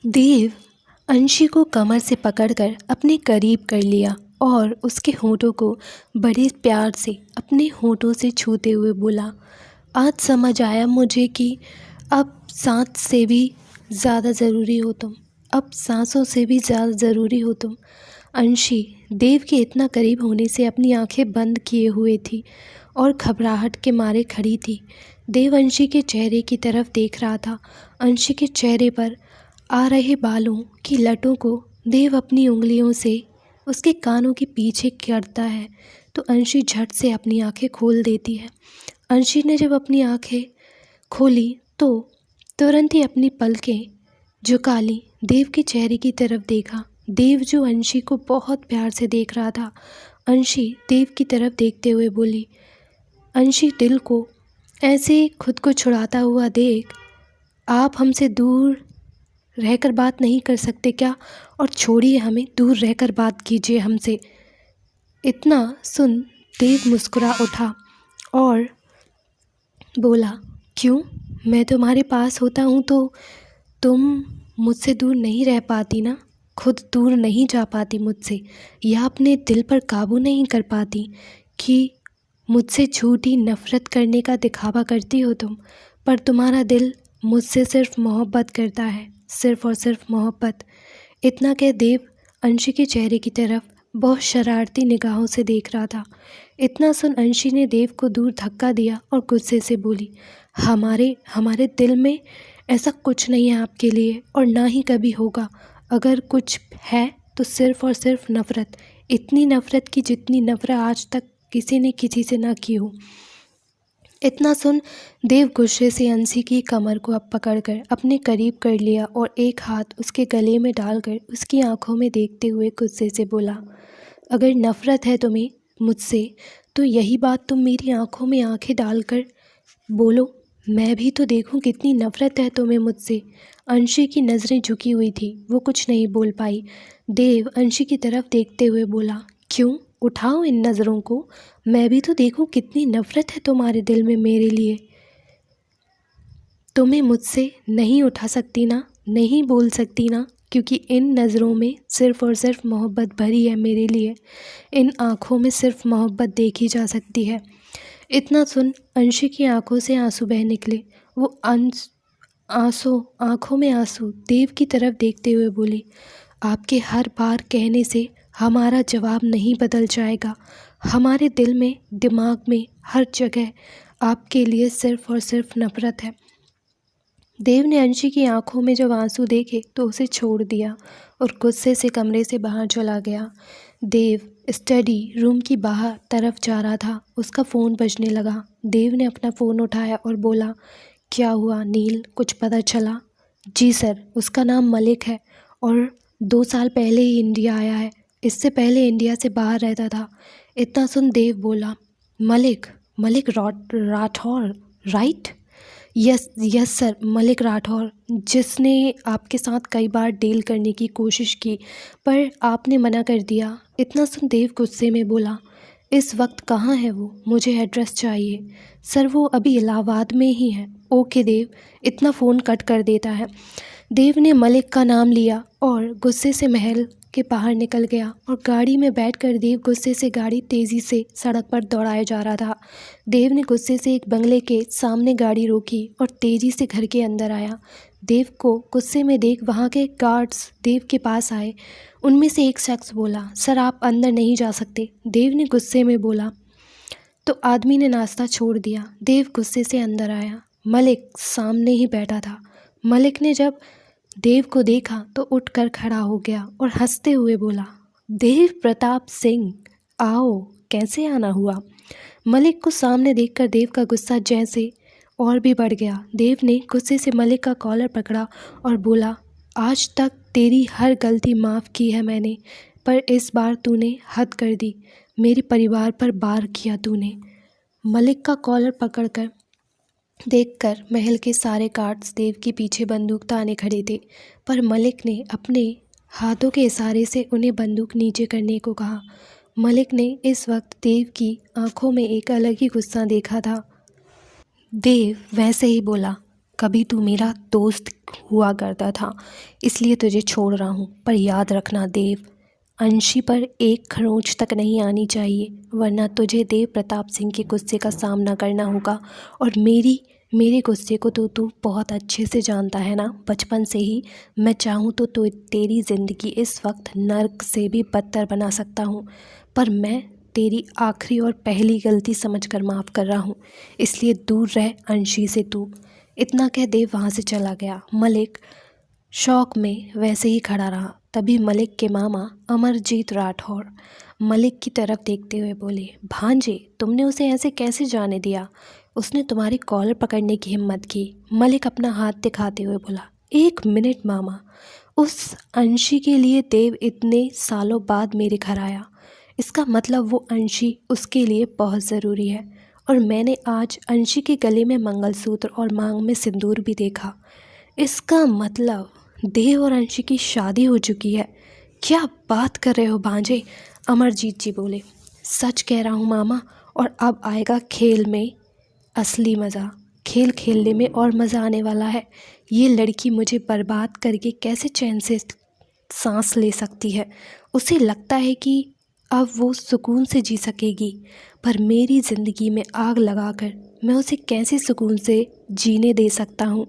देव अंशी को कमर से पकड़कर अपने करीब कर लिया और उसके होठों को बड़े प्यार से अपने होठों से छूते हुए बोला, आज समझ आया मुझे कि अब सांस से भी ज़्यादा ज़रूरी हो तुम, अब सांसों से भी ज़्यादा ज़रूरी हो तुम। अंशी देव के इतना करीब होने से अपनी आंखें बंद किए हुए थी और घबराहट के मारे खड़ी थी। देव अंशी के चेहरे की तरफ देख रहा था। अंशी के चेहरे पर आ रहे बालों की लटों को देव अपनी उंगलियों से उसके कानों के पीछे करता है तो अंशी झट से अपनी आंखें खोल देती है। अंशी ने जब अपनी आंखें खोली तो तुरंत ही अपनी पलकें झुका ली, देव के चेहरे की तरफ देखा। देव जो अंशी को बहुत प्यार से देख रहा था। अंशी देव की तरफ देखते हुए बोली, अंशी दिल को ऐसे खुद को छुड़ाता हुआ देख, आप हमसे दूर रहकर बात नहीं कर सकते क्या? और छोड़िए हमें, दूर रहकर बात कीजिए हमसे। इतना सुन देव मुस्कुरा उठा और बोला, क्यों? मैं तुम्हारे पास होता हूँ तो तुम मुझसे दूर नहीं रह पाती ना? खुद दूर नहीं जा पाती मुझसे, या अपने दिल पर काबू नहीं कर पाती कि मुझसे झूठी नफ़रत करने का दिखावा करती हो तुम? पर तुम्हारा दिल मुझसे सिर्फ मोहब्बत करता है, सिर्फ और सिर्फ मोहब्बत। इतना कह देव अंशी के चेहरे की तरफ बहुत शरारती निगाहों से देख रहा था। इतना सुन अंशी ने देव को दूर धक्का दिया और गुस्से से बोली, हमारे दिल में ऐसा कुछ नहीं है आपके लिए और ना ही कभी होगा। अगर कुछ है तो सिर्फ और सिर्फ नफ़रत, इतनी नफ़रत की जितनी नफ़रत आज तक किसी ने किसी से ना की हो। इतना सुन देव गुस्से से अंशी की कमर को अब पकड़कर अपने करीब कर लिया और एक हाथ उसके गले में डालकर उसकी आंखों में देखते हुए गुस्से से बोला, अगर नफ़रत है तुम्हें मुझसे तो यही बात तुम मेरी आंखों में आंखें डालकर बोलो, मैं भी तो देखूं कितनी नफ़रत है तुम्हें मुझसे। अंशी की नज़रें झुकी हुई थी, वो कुछ नहीं बोल पाई। देव अंशी की तरफ देखते हुए बोला, क्यों? उठाओ इन नज़रों को, मैं भी तो देखूं कितनी नफ़रत है तुम्हारे दिल में मेरे लिए। तुम्हें मुझसे नहीं उठा सकती ना, नहीं बोल सकती ना, क्योंकि इन नज़रों में सिर्फ़ और सिर्फ मोहब्बत भरी है मेरे लिए। इन आँखों में सिर्फ मोहब्बत देखी जा सकती है। इतना सुन अंशी की आंखों से आंसू बह निकले। वो आंखों में आंसू देव की तरफ देखते हुए बोली, आपके हर बार कहने से हमारा जवाब नहीं बदल जाएगा। हमारे दिल में, दिमाग में, हर जगह आपके लिए सिर्फ और सिर्फ नफ़रत है। देव ने अंशी की आंखों में जब आंसू देखे तो उसे छोड़ दिया और गुस्से से कमरे से बाहर चला गया। देव स्टडी रूम की बाहर तरफ जा रहा था, उसका फ़ोन बजने लगा। देव ने अपना फ़ोन उठाया और बोला, क्या हुआ नील, कुछ पता चला? जी सर, उसका नाम मलिक है और 2 साल पहले ही इंडिया आया है, इससे पहले इंडिया से बाहर रहता था। इतना सुन देव बोला, Malik Malik Rathore right? Yes yes sir, Malik Rathore, जिसने आपके साथ कई बार डील करने की कोशिश की पर आपने मना कर दिया। इतना सुन देव गुस्से में बोला, इस वक्त कहाँ है वो? मुझे एड्रेस चाहिए। सर वो अभी इलाहाबाद में ही है। ओके देव, इतना फ़ोन कट कर देता है। देव ने मलिक का नाम लिया और गुस्से से महल के बाहर निकल गया और गाड़ी में बैठकर देव गुस्से से गाड़ी तेज़ी से सड़क पर दौड़ाया जा रहा था। देव ने गुस्से से एक बंगले के सामने गाड़ी रोकी और तेज़ी से घर के अंदर आया। देव को गुस्से में देख वहाँ के गार्ड्स देव के पास आए। उनमें से एक शख्स बोला, सर आप अंदर नहीं जा सकते। देव ने गुस्से में बोला तो आदमी ने नाश्ता छोड़ दिया। देव गुस्से से अंदर आया। मलिक सामने ही बैठा था। मलिक ने जब देव को देखा तो उठकर खड़ा हो गया और हंसते हुए बोला, देव प्रताप सिंह, आओ, कैसे आना हुआ? मलिक को सामने देखकर देव का गुस्सा जैसे और भी बढ़ गया। देव ने गुस्से से मलिक का कॉलर पकड़ा और बोला, आज तक तेरी हर गलती माफ़ की है मैंने, पर इस बार तूने हद कर दी, मेरे परिवार पर वार किया तूने। मलिक का कॉलर पकड़कर देखकर महल के सारे गार्ड्स देव के पीछे बंदूक ताने खड़े थे, पर मलिक ने अपने हाथों के इशारे से उन्हें बंदूक नीचे करने को कहा। मलिक ने इस वक्त देव की आंखों में एक अलग ही गुस्सा देखा था। देव वैसे ही बोला, कभी तू मेरा दोस्त हुआ करता था, इसलिए तुझे छोड़ रहा हूँ। पर याद रखना देव, अंशी पर एक खरोंच तक नहीं आनी चाहिए, वरना तुझे देव प्रताप सिंह के गुस्से का सामना करना होगा। और मेरे गुस्से को तो तू बहुत अच्छे से जानता है ना, बचपन से ही। मैं चाहूँ तो तेरी ज़िंदगी इस वक्त नर्क से भी बदतर बना सकता हूँ, पर मैं तेरी आखिरी और पहली गलती समझकर माफ़ कर रहा हूँ, इसलिए दूर रह अंशी से तू। इतना कह देव वहाँ से चला गया। मलिक शौक में वैसे ही खड़ा रहा। तभी मलिक के मामा अमरजीत राठौर मलिक की तरफ देखते हुए बोले, भांजे, तुमने उसे ऐसे कैसे जाने दिया? उसने तुम्हारी कॉलर पकड़ने की हिम्मत की। मलिक अपना हाथ दिखाते हुए बोला, 1 मिनट मामा, उस अंशी के लिए देव इतने सालों बाद मेरे घर आया, इसका मतलब वो अंशी उसके लिए बहुत ज़रूरी है। और मैंने आज अंशी के गले में मंगलसूत्र और मांग में सिंदूर भी देखा, इसका मतलब देव और अंशी की शादी हो चुकी है। क्या बात कर रहे हो भांजे? अमरजीत जी बोले, सच कह रहा हूँ मामा, और अब आएगा खेल में असली मज़ा। खेल खेलने में और मज़ा आने वाला है। ये लड़की मुझे बर्बाद करके कैसे चैन से सांस ले सकती है? उसे लगता है कि अब वो सुकून से जी सकेगी, पर मेरी ज़िंदगी में आग लगाकर मैं उसे कैसे सुकून से जीने दे सकता हूँ?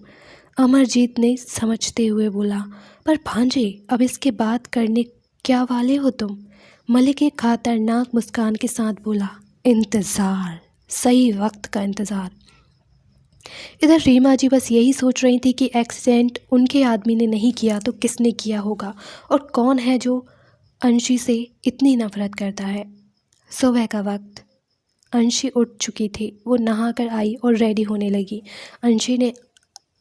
अमरजीत ने समझते हुए बोला, पर भांजे, अब इसके बाद करने क्या वाले हो तुम? मलिक एक खतरनाक मुस्कान के साथ बोला, इंतज़ार, सही वक्त का इंतज़ार। इधर रीमा जी बस यही सोच रही थी कि एक्सीडेंट उनके आदमी ने नहीं किया तो किसने किया होगा, और कौन है जो अंशी से इतनी नफरत करता है। सुबह का वक्त, अंशी उठ चुकी थी। वो नहाकर आई और रेडी होने लगी। अंशी ने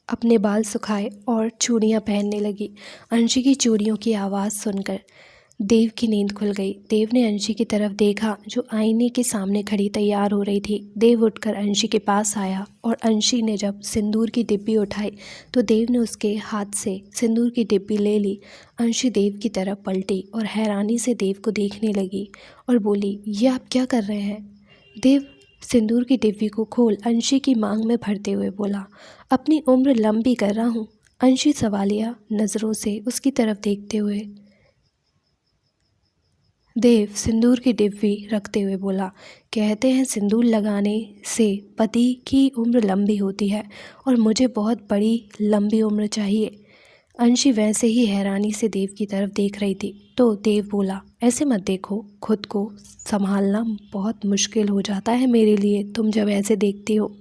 अपने बाल सुखाए और चूड़ियाँ पहनने लगी। अंशी की चूड़ियों की आवाज़ सुनकर देव की नींद खुल गई। देव ने अंशी की तरफ देखा जो आईने के सामने खड़ी तैयार हो रही थी। देव उठकर अंशी के पास आया और अंशी ने जब सिंदूर की डिब्बी उठाई तो देव ने उसके हाथ से सिंदूर की डिब्बी ले ली। अंशी देव की तरफ पलटी और हैरानी से देव को देखने लगी और बोली, ये आप क्या कर रहे हैं? देव सिंदूर की डिब्बी को खोल अंशी की मांग में भरते हुए बोला, अपनी उम्र लंबी कर रहा हूँ। अंशी सवालिया नज़रों से उसकी तरफ देखते हुए देव सिंदूर की डिब्बी रखते हुए बोला, कहते हैं सिंदूर लगाने से पति की उम्र लंबी होती है और मुझे बहुत बड़ी लंबी उम्र चाहिए। अंशी वैसे ही हैरानी से देव की तरफ देख रही थी तो देव बोला, ऐसे मत देखो, खुद को संभालना बहुत मुश्किल हो जाता है मेरे लिए तुम जब ऐसे देखती हो।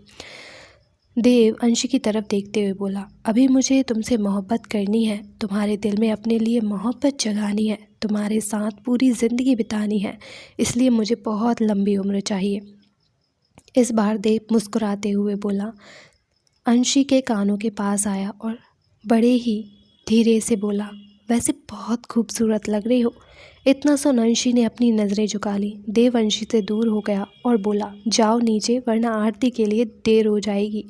देव अंशी की तरफ देखते हुए बोला, अभी मुझे तुमसे मोहब्बत करनी है, तुम्हारे दिल में अपने लिए मोहब्बत जगानी है, तुम्हारे साथ पूरी ज़िंदगी बितानी है, इसलिए मुझे बहुत लंबी उम्र चाहिए। इस बार देव मुस्कुराते हुए बोला। अंशी के कानों के पास आया और बड़े ही धीरे से बोला, वैसे बहुत खूबसूरत लग रही हो। इतना सुन अंशी ने अपनी नज़रें झुका ली। देव अंशी से दूर हो गया और बोला, जाओ नीचे, वरना आरती के लिए देर हो जाएगी।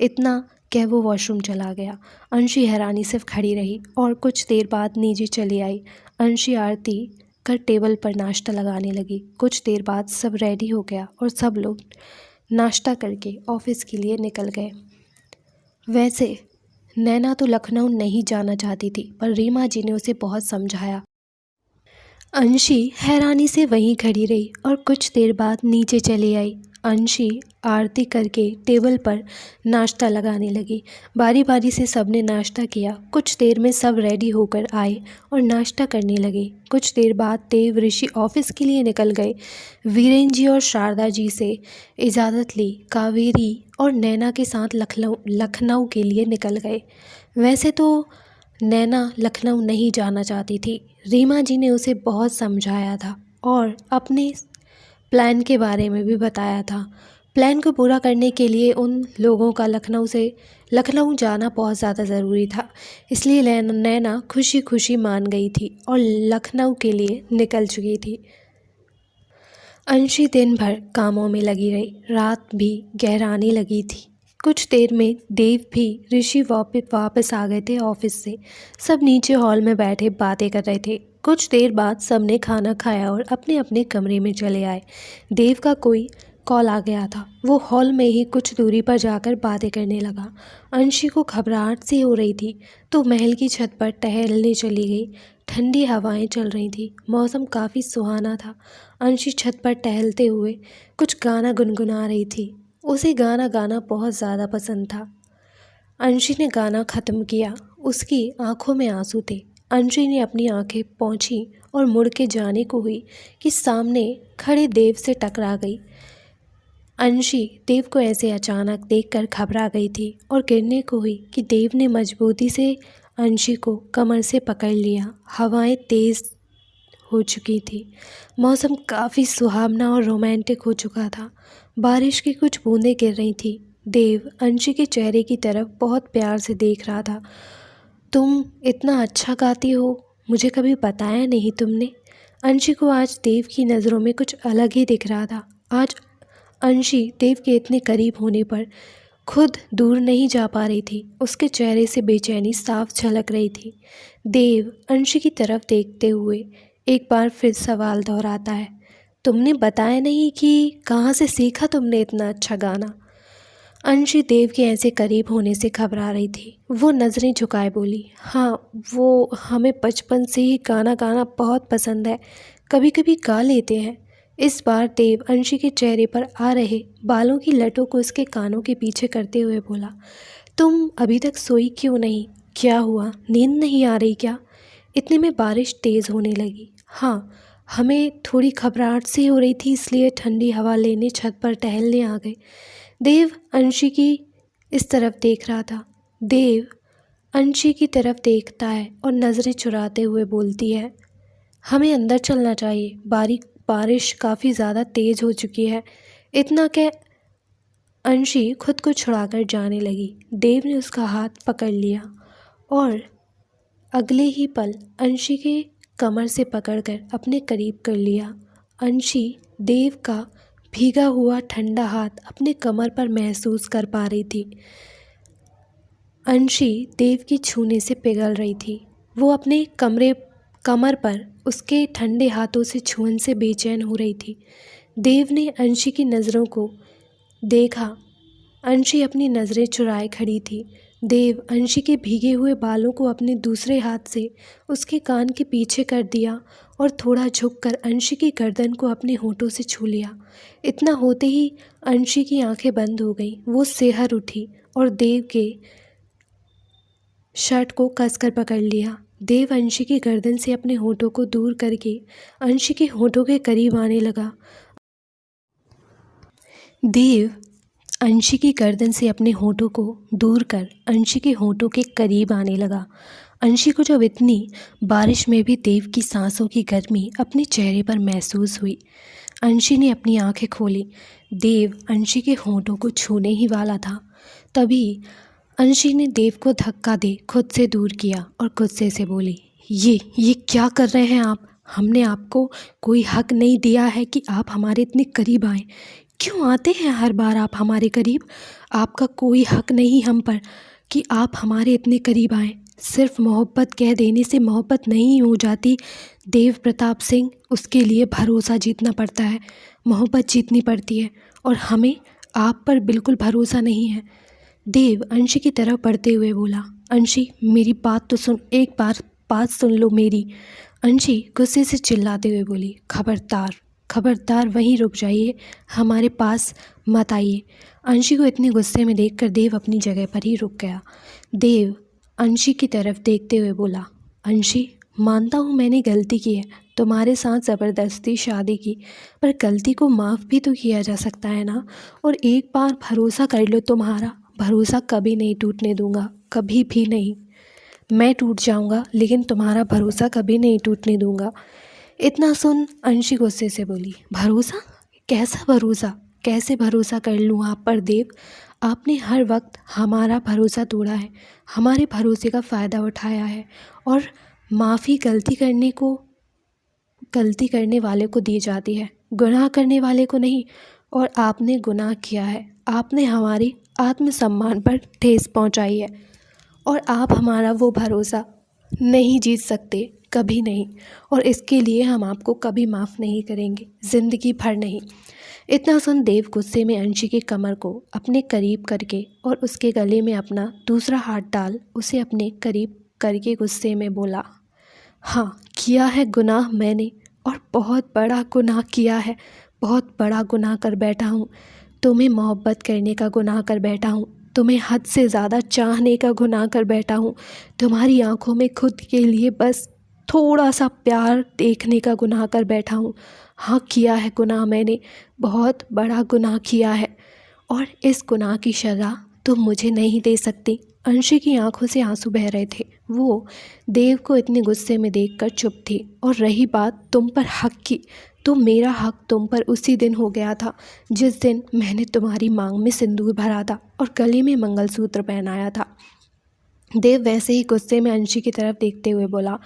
इतना कह वो वॉशरूम चला गया। अंशी हैरानी से खड़ी रही और कुछ देर बाद नीचे चली आई। अंशी आरती कर टेबल पर नाश्ता लगाने लगी। कुछ देर बाद सब रेडी हो गया और सब लोग नाश्ता करके ऑफिस के लिए निकल गए। वैसे नैना तो लखनऊ नहीं जाना चाहती थी, पर रीमा जी ने उसे बहुत समझाया। अंशी हैरानी से वहीं खड़ी रही और कुछ देर बाद नीचे चली आई। अंशी आरती करके टेबल पर नाश्ता लगाने लगी। बारी बारी से सबने नाश्ता किया। कुछ देर में सब रेडी होकर आए और नाश्ता करने लगे। कुछ देर बाद देव ऋषि ऑफिस के लिए निकल गए। वीरेंद्र जी और शारदा जी से इजाज़त ली। कावेरी और नैना के साथ लखनऊ के लिए निकल गए। वैसे तो नैना लखनऊ नहीं जाना चाहती थी। रीमा जी ने उसे बहुत समझाया था और अपने प्लान के बारे में भी बताया था। प्लान को पूरा करने के लिए उन लोगों का लखनऊ जाना बहुत ज़्यादा ज़रूरी था, इसलिए नैना खुशी खुशी मान गई थी और लखनऊ के लिए निकल चुकी थी। अंशी दिन भर कामों में लगी रही। रात भी गहराने लगी थी। कुछ देर में देव भी ऋषि वापस आ गए थे ऑफिस से। सब नीचे हॉल में बैठे बातें कर रहे थे। कुछ देर बाद सबने खाना खाया और अपने अपने कमरे में चले आए। देव का कोई कॉल आ गया था। वो हॉल में ही कुछ दूरी पर जाकर बातें करने लगा। अंशी को घबराहट सी हो रही थी तो महल की छत पर टहलने चली गई। ठंडी हवाएं चल रही थी, मौसम काफ़ी सुहाना था। अंशी छत पर टहलते हुए कुछ गाना गुनगुना रही थी। उसे गाना गाना बहुत ज़्यादा पसंद था। अंशी ने गाना ख़त्म किया, उसकी आंखों में आंसू थे। अंशी ने अपनी आंखें पोंछी और मुड़ के जाने को हुई कि सामने खड़े देव से टकरा गई। अंशी देव को ऐसे अचानक देखकर घबरा गई थी और गिरने को हुई कि देव ने मजबूती से अंशी को कमर से पकड़ लिया। हवाएं तेज़ हो चुकी थी, मौसम काफ़ी सुहावना और रोमांटिक हो चुका था। बारिश की कुछ बूंदें गिर रही थी। देव अंशी के चेहरे की तरफ बहुत प्यार से देख रहा था। तुम इतना अच्छा गाती हो, मुझे कभी बताया नहीं तुमने। अंशी को आज देव की नज़रों में कुछ अलग ही दिख रहा था। आज अंशी देव के इतने करीब होने पर खुद दूर नहीं जा पा रही थी। उसके चेहरे से बेचैनी साफ झलक रही थी। देव अंशी की तरफ देखते हुए एक बार फिर सवाल दोहराता है, तुमने बताया नहीं कि कहाँ से सीखा तुमने इतना अच्छा गाना। अंशी देव के ऐसे करीब होने से घबरा रही थी। वो नज़रें झुकाए बोली, हाँ, वो हमें बचपन से ही गाना गाना बहुत पसंद है, कभी कभी गा लेते हैं। इस बार देव अंशी के चेहरे पर आ रहे बालों की लटों को उसके कानों के पीछे करते हुए बोला, तुम अभी तक सोई क्यों नहीं? क्या हुआ, नींद नहीं आ रही क्या? इतने में बारिश तेज़ होने लगी। हाँ, हमें थोड़ी घबराहट सी हो रही थी, इसलिए ठंडी हवा लेने छत पर टहलने आ गए। देव अंशी की इस तरफ देख रहा था। देव अंशी की तरफ देखता है और नज़रें चुराते हुए बोलती है, हमें अंदर चलना चाहिए, बारिश काफ़ी ज़्यादा तेज़ हो चुकी है। इतना क्या? अंशी खुद को छुड़ाकर जाने लगी। देव ने उसका हाथ पकड़ लिया और अगले ही पल अंशी के कमर से पकड़कर अपने करीब कर लिया। अंशी देव का भीगा हुआ ठंडा हाथ अपने कमर पर महसूस कर पा रही थी। अंशी देव की छूने से पिघल रही थी। वो अपने कमर पर उसके ठंडे हाथों से छूने से बेचैन हो रही थी। देव ने अंशी की नज़रों को देखा। अंशी अपनी नज़रें चुराए खड़ी थी। देव अंशी के भीगे हुए बालों को अपने दूसरे हाथ से उसके कान के पीछे कर दिया और थोड़ा झुककर अंशी की गर्दन को अपने होठों से छू लिया। इतना होते ही अंशी की आंखें बंद हो गईं। वो सेहर उठी और देव के शर्ट को कसकर पकड़ लिया। देव अंशी की गर्दन से अपने होठों को दूर करके अंशी के होठों के करीब आने लगा। देव अंशी की गर्दन से अपने होठों को दूर कर अंशी के होठों के करीब आने लगा। अंशी को जब इतनी बारिश में भी देव की सांसों की गर्मी अपने चेहरे पर महसूस हुई। अंशी ने अपनी आंखें खोली। देव अंशी के होठों को छूने ही वाला था, तभी अंशी ने देव को धक्का दे खुद से दूर किया और गुस्से से बोली, ये क्या कर रहे हैं आप? हमने आपको कोई हक नहीं दिया है कि आप हमारे इतने करीब आएँ। क्यों आते हैं हर बार आप हमारे करीब? आपका कोई हक नहीं हम पर कि आप हमारे इतने करीब आएँ। सिर्फ मोहब्बत कह देने से मोहब्बत नहीं हो जाती देव प्रताप सिंह, उसके लिए भरोसा जीतना पड़ता है, मोहब्बत जीतनी पड़ती है, और हमें आप पर बिल्कुल भरोसा नहीं है। देव अंशी की तरफ बढ़ते हुए बोला, अंशी मेरी बात तो सुन, एक बार बात सुन लो मेरी। अंशी गुस्से से चिल्लाते हुए बोली, खबरदार वहीं रुक जाइए, हमारे पास मत आइए। अंशी को इतने गुस्से में देखकर देव अपनी जगह पर ही रुक गया। देव अंशी की तरफ देखते हुए बोला, अंशी मानता हूँ मैंने गलती की है, तुम्हारे साथ ज़बरदस्ती शादी की, पर गलती को माफ़ भी तो किया जा सकता है ना। और एक बार भरोसा कर लो, तुम्हारा भरोसा कभी नहीं टूटने दूंगा, कभी भी नहीं। मैं टूट जाऊंगा लेकिन तुम्हारा भरोसा कभी नहीं टूटने दूंगा। इतना सुन अंशी गुस्से से बोली, भरोसा? कैसा भरोसा? कैसे भरोसा कर लूँ आप पर देव? आपने हर वक्त हमारा भरोसा तोड़ा है, हमारे भरोसे का फ़ायदा उठाया है, और माफ़ी गलती करने वाले को दी जाती है, गुनाह करने वाले को नहीं। और आपने गुनाह किया है, आपने हमारी आत्मसम्मान पर ठेस पहुंचाई है, और आप हमारा वो भरोसा नहीं जीत सकते, कभी नहीं। और इसके लिए हम आपको कभी माफ़ नहीं करेंगे, ज़िंदगी भर नहीं। इतना सुन देव गुस्से में अंशी की कमर को अपने करीब करके और उसके गले में अपना दूसरा हाथ डाल उसे अपने करीब करके गुस्से में बोला, हाँ किया है गुनाह मैंने, और बहुत बड़ा गुनाह किया है, बहुत बड़ा गुनाह कर बैठा हूँ। तुम्हें मोहब्बत करने का गुनाह कर बैठा हूँ, तुम्हें हद से ज़्यादा चाहने का गुनाह कर बैठा हूँ, तुम्हारी आंखों में खुद के लिए बस थोड़ा सा प्यार देखने का गुनाह कर बैठा हूँ। हाँ किया है गुनाह मैंने, बहुत बड़ा गुनाह किया है, और इस गुनाह की सज़ा तुम मुझे नहीं दे सकती। अंशी की आंखों से आंसू बह रहे थे। वो देव को इतने गुस्से में देखकर चुप थी। और रही बात तुम पर हक की, तो मेरा हक तुम पर उसी दिन हो गया था जिस दिन मैंने तुम्हारी मांग में सिंदूर भरा था और गले में मंगलसूत्र पहनाया था। देव वैसे ही गुस्से में अंशी की तरफ देखते हुए बोला,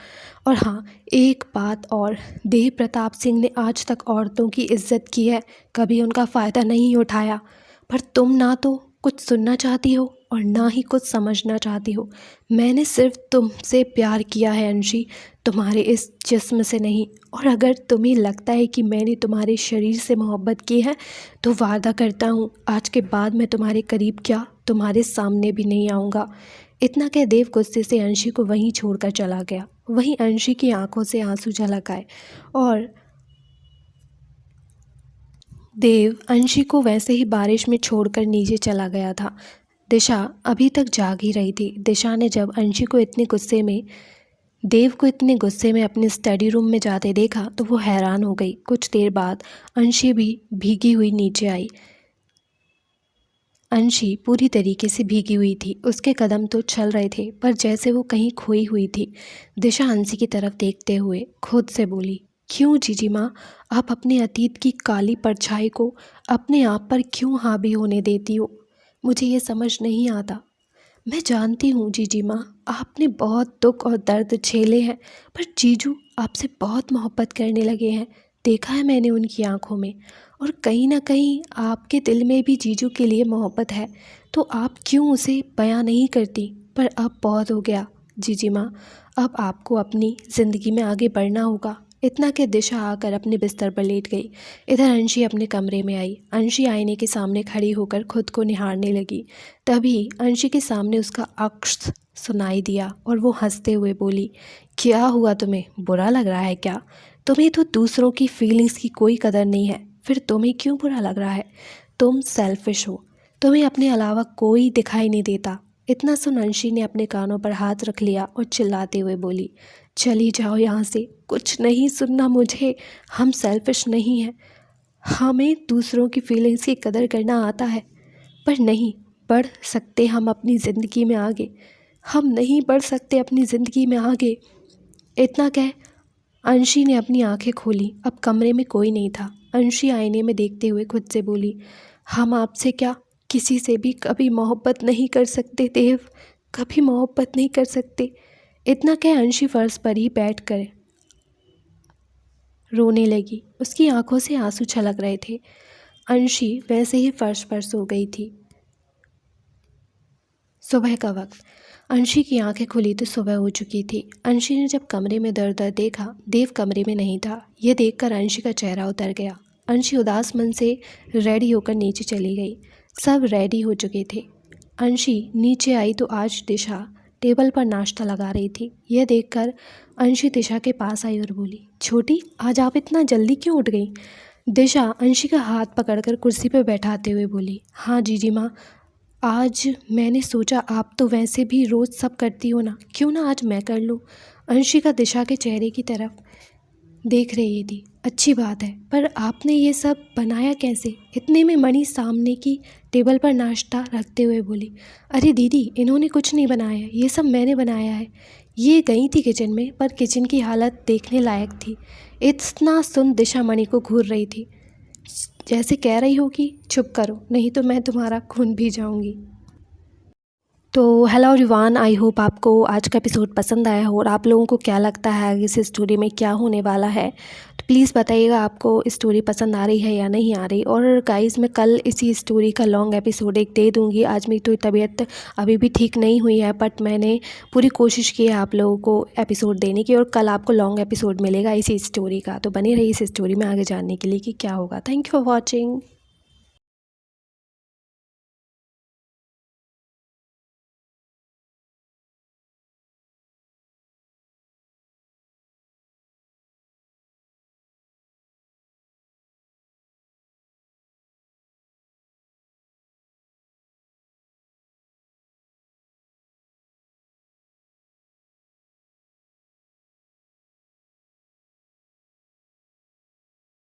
और हाँ एक बात और, देव प्रताप सिंह ने आज तक औरतों की इज्जत की है, कभी उनका फ़ायदा नहीं उठाया। पर तुम ना तो कुछ सुनना चाहती हो और ना ही कुछ समझना चाहती हो। मैंने सिर्फ तुमसे प्यार किया है अंशी, तुम्हारे इस जिस्म से नहीं। और अगर तुम्हें लगता है कि मैंने तुम्हारे शरीर से मोहब्बत की है तो वादा करता हूँ आज के बाद मैं तुम्हारे करीब क्या तुम्हारे सामने भी नहीं आऊँगा। इतना कह देव गुस्से से अंशी को वहीं छोड़कर चला गया। वहीं अंशी की आंखों से आंसू झलक आए और देव अंशी को वैसे ही बारिश में छोड़कर नीचे चला गया था। दिशा अभी तक जाग ही रही थी। दिशा ने जब अंशी को इतने गुस्से में देव को इतने गुस्से में अपने स्टडी रूम में जाते देखा तो वो हैरान हो गई। कुछ देर बाद अंशी भी भीगी हुई नीचे आई। अंशी पूरी तरीके से भीगी हुई थी, उसके कदम तो चल रहे थे पर जैसे वो कहीं खोई हुई थी। दिशा अंशी की तरफ देखते हुए खुद से बोली, क्यों जीजी माँ, आप अपने अतीत की काली परछाई को अपने आप पर क्यों हावी होने देती हो? मुझे ये समझ नहीं आता। मैं जानती हूँ जीजी माँ, आपने बहुत दुख और दर्द झेले हैं, पर जीजू आपसे बहुत मोहब्बत करने लगे हैं, देखा है मैंने उनकी आंखों में। और कहीं ना कहीं आपके दिल में भी जीजू के लिए मोहब्बत है, तो आप क्यों उसे बयां नहीं करती? पर अब बहुत हो गया जीजी माँ, अब आपको अपनी ज़िंदगी में आगे बढ़ना होगा। इतना कि दिशा आकर अपने बिस्तर पर लेट गई। इधर अंशी अपने कमरे में आई। अंशी आईने के सामने खड़ी होकर खुद को निहारने लगी। तभी अंशी के सामने उसका अक्स सुनाई दिया और वो हंसते हुए बोली, क्या हुआ तुम्हें, बुरा लग रहा है क्या? तुम्हें तो दूसरों की फीलिंग्स की कोई कदर नहीं है, फिर तुम्हें क्यों बुरा लग रहा है? तुम सेल्फिश हो, तुम्हें अपने अलावा कोई दिखाई नहीं देता। इतना सुन अंशी ने अपने कानों पर हाथ रख लिया और चिल्लाते हुए बोली, चली जाओ यहाँ से, कुछ नहीं सुनना मुझे। हम सेल्फिश नहीं हैं, हमें दूसरों की फीलिंग्स की कदर करना आता है, पर नहीं बढ़ सकते हम अपनी ज़िंदगी में आगे। हम नहीं बढ़ सकते अपनी ज़िंदगी में आगे। इतना कह अंशी ने अपनी आंखें खोली। अब कमरे में कोई नहीं था। अंशी आईने में देखते हुए खुद से बोली, हम आपसे क्या किसी से भी कभी मोहब्बत नहीं कर सकते देव, कभी मोहब्बत नहीं कर सकते। इतना कह अंशी फर्श पर ही बैठ कर रोने लगी। उसकी आंखों से आंसू छलक रहे थे। अंशी वैसे ही फर्श पर सो गई थी। सुबह का वक्त। अंशी की आंखें खुली तो सुबह हो चुकी थी। अंशी ने जब कमरे में दर दर देखा, देव कमरे में नहीं था। यह देखकर अंशी का चेहरा उतर गया। अंशी उदास मन से रेडी होकर नीचे चली गई। सब रेडी हो चुके थे। अंशी नीचे आई तो आज दिशा टेबल पर नाश्ता लगा रही थी। यह देखकर अंशी दिशा के पास आई और बोली, छोटी आज आप इतना जल्दी क्यों उठ गई? दिशा अंशी का हाथ पकड़कर कुर्सी पर बैठाते हुए बोली, हाँ जीजी माँ, आज मैंने सोचा आप तो वैसे भी रोज़ सब करती हो ना, क्यों ना आज मैं कर लूँ। अंशिका दिशा के चेहरे की तरफ देख रही थी। अच्छी बात है, पर आपने ये सब बनाया कैसे? इतने में मणि सामने की टेबल पर नाश्ता रखते हुए बोली, अरे दीदी इन्होंने कुछ नहीं बनाया, ये सब मैंने बनाया है। ये गई थी किचन में, पर किचन की हालत देखने लायक थी। इतना सुन दिशा मणि को घूर रही थी, जैसे कह रही हो कि चुप करो नहीं तो मैं तुम्हारा खून पी जाऊंगी। तो हेलो एवरीवन, आई होप आपको आज का एपिसोड पसंद आया हो और आप लोगों को क्या लगता है आगे इस स्टोरी में क्या होने वाला है, तो प्लीज़ बताइएगा आपको स्टोरी पसंद आ रही है या नहीं आ रही। और गाइस मैं कल इसी स्टोरी का लॉन्ग एपिसोड एक दे दूंगी। आज मेरी तो तबीयत अभी भी ठीक नहीं हुई है, बट मैंने पूरी कोशिश की है आप लोगों को एपिसोड देने की, और कल आपको लॉन्ग एपिसोड मिलेगा इसी स्टोरी का। तो बनी रही इस स्टोरी में आगे जानने के लिए कि क्या होगा। Thank you for watching.